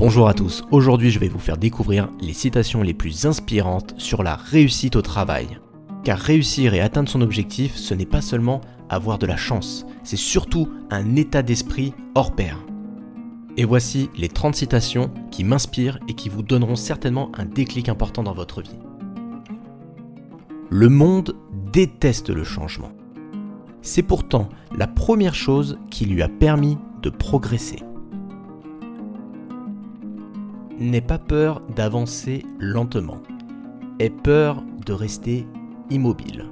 Bonjour à tous, aujourd'hui je vais vous faire découvrir les citations les plus inspirantes sur la réussite au travail. Car réussir et atteindre son objectif, ce n'est pas seulement avoir de la chance, c'est surtout un état d'esprit hors pair. Et voici les 30 citations qui m'inspirent et qui vous donneront certainement un déclic important dans votre vie. Le monde déteste le changement. C'est pourtant la première chose qui lui a permis de progresser. N'aie pas peur d'avancer lentement. Aie peur de rester immobile.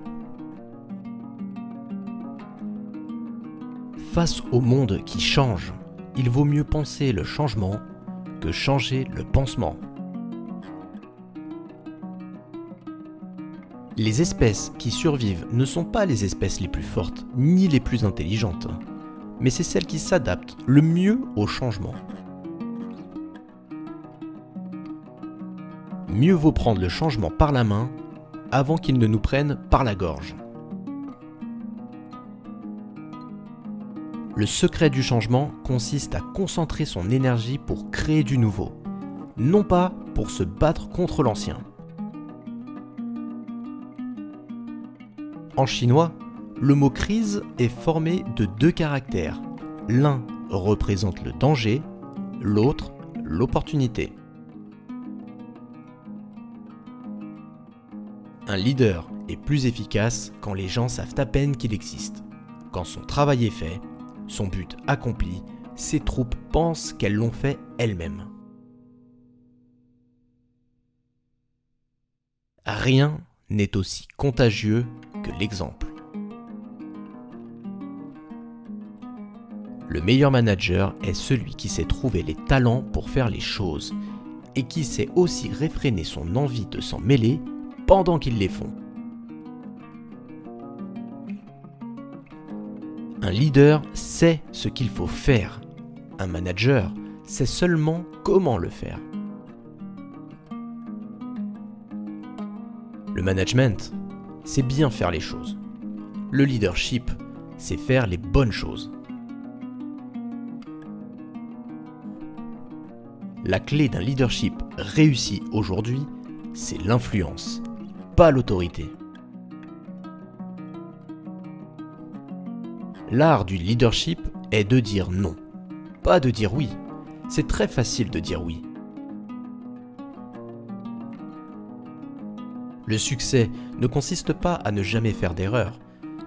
Face au monde qui change, il vaut mieux penser le changement que changer le pansement. Les espèces qui survivent ne sont pas les espèces les plus fortes ni les plus intelligentes, mais c'est celles qui s'adaptent le mieux au changement. Mieux vaut prendre le changement par la main avant qu'il ne nous prenne par la gorge. Le secret du changement consiste à concentrer son énergie pour créer du nouveau, non pas pour se battre contre l'ancien. En chinois, le mot crise est formé de deux caractères. L'un représente le danger, l'autre l'opportunité. Un leader est plus efficace quand les gens savent à peine qu'il existe. Quand son travail est fait, son but accompli, ses troupes pensent qu'elles l'ont fait elles-mêmes. Rien n'est aussi contagieux que l'exemple. Le meilleur manager est celui qui sait trouver les talents pour faire les choses et qui sait aussi réfréner son envie de s'en mêler pendant qu'ils les font. Un leader sait ce qu'il faut faire. Un manager sait seulement comment le faire. Le management, c'est bien faire les choses. Le leadership, c'est faire les bonnes choses. La clé d'un leadership réussi aujourd'hui, c'est l'influence, pas l'autorité. L'art du leadership est de dire non, pas de dire oui. C'est très facile de dire oui. Le succès ne consiste pas à ne jamais faire d'erreur,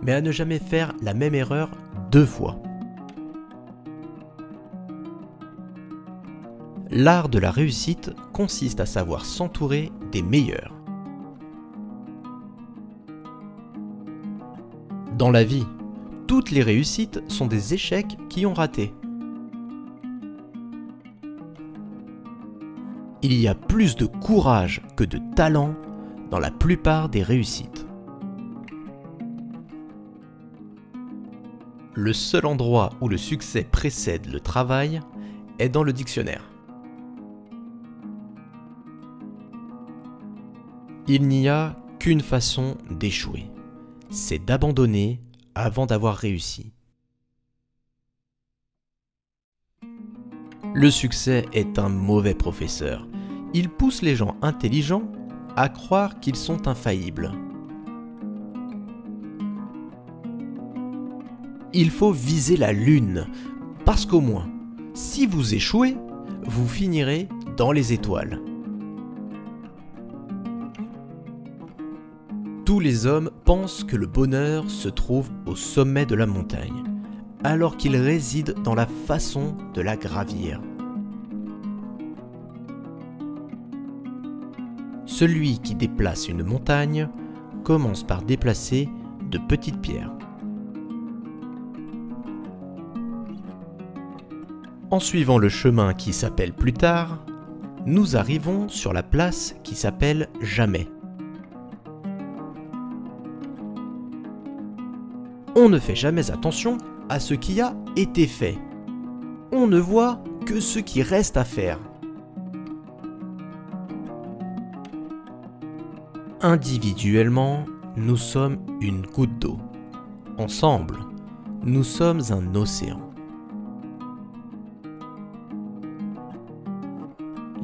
mais à ne jamais faire la même erreur deux fois. L'art de la réussite consiste à savoir s'entourer des meilleurs. Dans la vie, toutes les réussites sont des échecs qui ont raté. Il y a plus de courage que de talent dans la plupart des réussites. Le seul endroit où le succès précède le travail est dans le dictionnaire. Il n'y a qu'une façon d'échouer, c'est d'abandonner avant d'avoir réussi. Le succès est un mauvais professeur. Il pousse les gens intelligents à croire qu'ils sont infaillibles. Il faut viser la lune, parce qu'au moins, si vous échouez, vous finirez dans les étoiles. Tous les hommes pensent que le bonheur se trouve au sommet de la montagne, alors qu'il réside dans la façon de la gravir. Celui qui déplace une montagne commence par déplacer de petites pierres. En suivant le chemin qui s'appelle plus tard, nous arrivons sur la place qui s'appelle jamais. On ne fait jamais attention à ce qui a été fait. On ne voit que ce qui reste à faire. Individuellement, nous sommes une goutte d'eau. Ensemble, nous sommes un océan.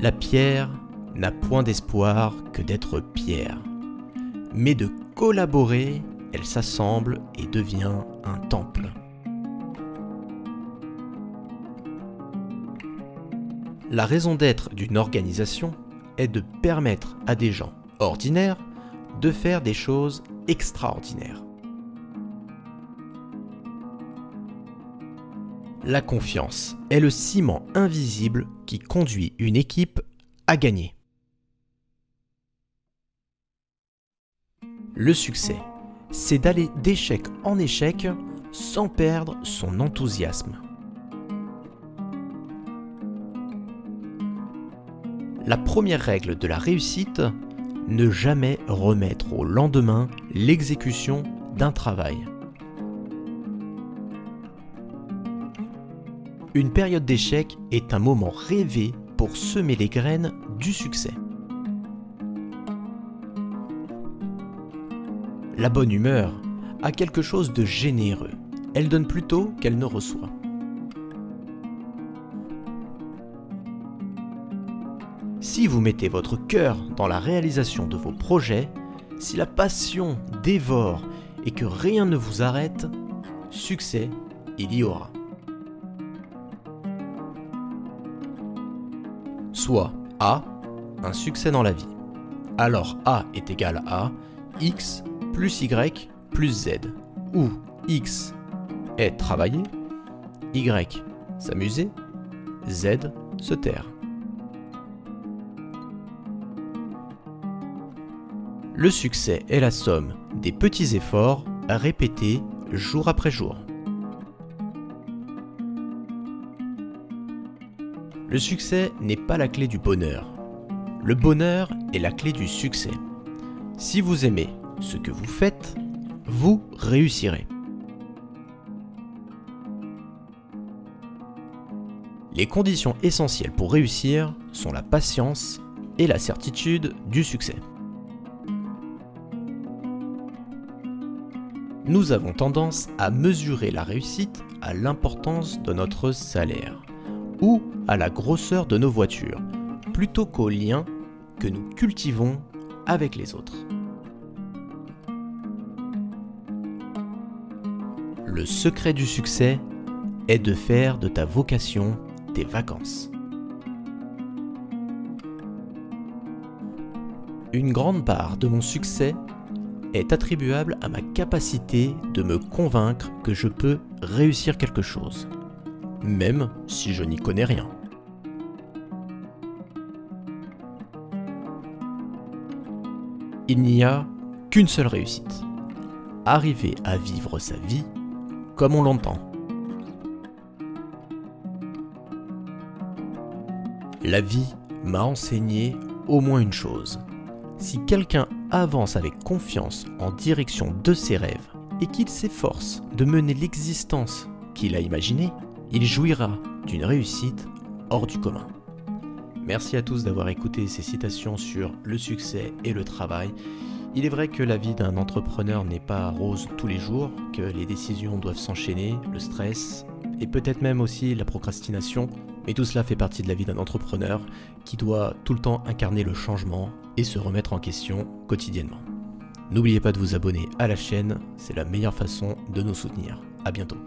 La pierre n'a point d'espoir que d'être pierre, mais de collaborer, elle s'assemble et devient un temple. La raison d'être d'une organisation est de permettre à des gens ordinaires de faire des choses extraordinaires. La confiance est le ciment invisible qui conduit une équipe à gagner. Le succès, c'est d'aller d'échec en échec sans perdre son enthousiasme. La première règle de la réussite, ne jamais remettre au lendemain l'exécution d'un travail. Une période d'échec est un moment rêvé pour semer les graines du succès. La bonne humeur a quelque chose de généreux. Elle donne plutôt qu'elle ne reçoit. Si vous mettez votre cœur dans la réalisation de vos projets, si la passion dévore et que rien ne vous arrête, succès, il y aura. Soit A, un succès dans la vie. Alors A est égal à X plus Y plus Z. Où X est travailler, Y s'amuser, Z se taire. Le succès est la somme des petits efforts répétés jour après jour. Le succès n'est pas la clé du bonheur. Le bonheur est la clé du succès. Si vous aimez ce que vous faites, vous réussirez. Les conditions essentielles pour réussir sont la patience et la certitude du succès. Nous avons tendance à mesurer la réussite à l'importance de notre salaire ou à la grosseur de nos voitures, plutôt qu'aux liens que nous cultivons avec les autres. Le secret du succès est de faire de ta vocation tes vacances. Une grande part de mon succès est attribuable à ma capacité de me convaincre que je peux réussir quelque chose, même si je n'y connais rien. Il n'y a qu'une seule réussite, arriver à vivre sa vie comme on l'entend. La vie m'a enseigné au moins une chose. Si quelqu'un avance avec confiance en direction de ses rêves et qu'il s'efforce de mener l'existence qu'il a imaginée, il jouira d'une réussite hors du commun. Merci à tous d'avoir écouté ces citations sur le succès et le travail. Il est vrai que la vie d'un entrepreneur n'est pas rose tous les jours, que les décisions doivent s'enchaîner, le stress et peut-être même aussi la procrastination, mais tout cela fait partie de la vie d'un entrepreneur qui doit tout le temps incarner le changement et se remettre en question quotidiennement. N'oubliez pas de vous abonner à la chaîne, c'est la meilleure façon de nous soutenir. À bientôt.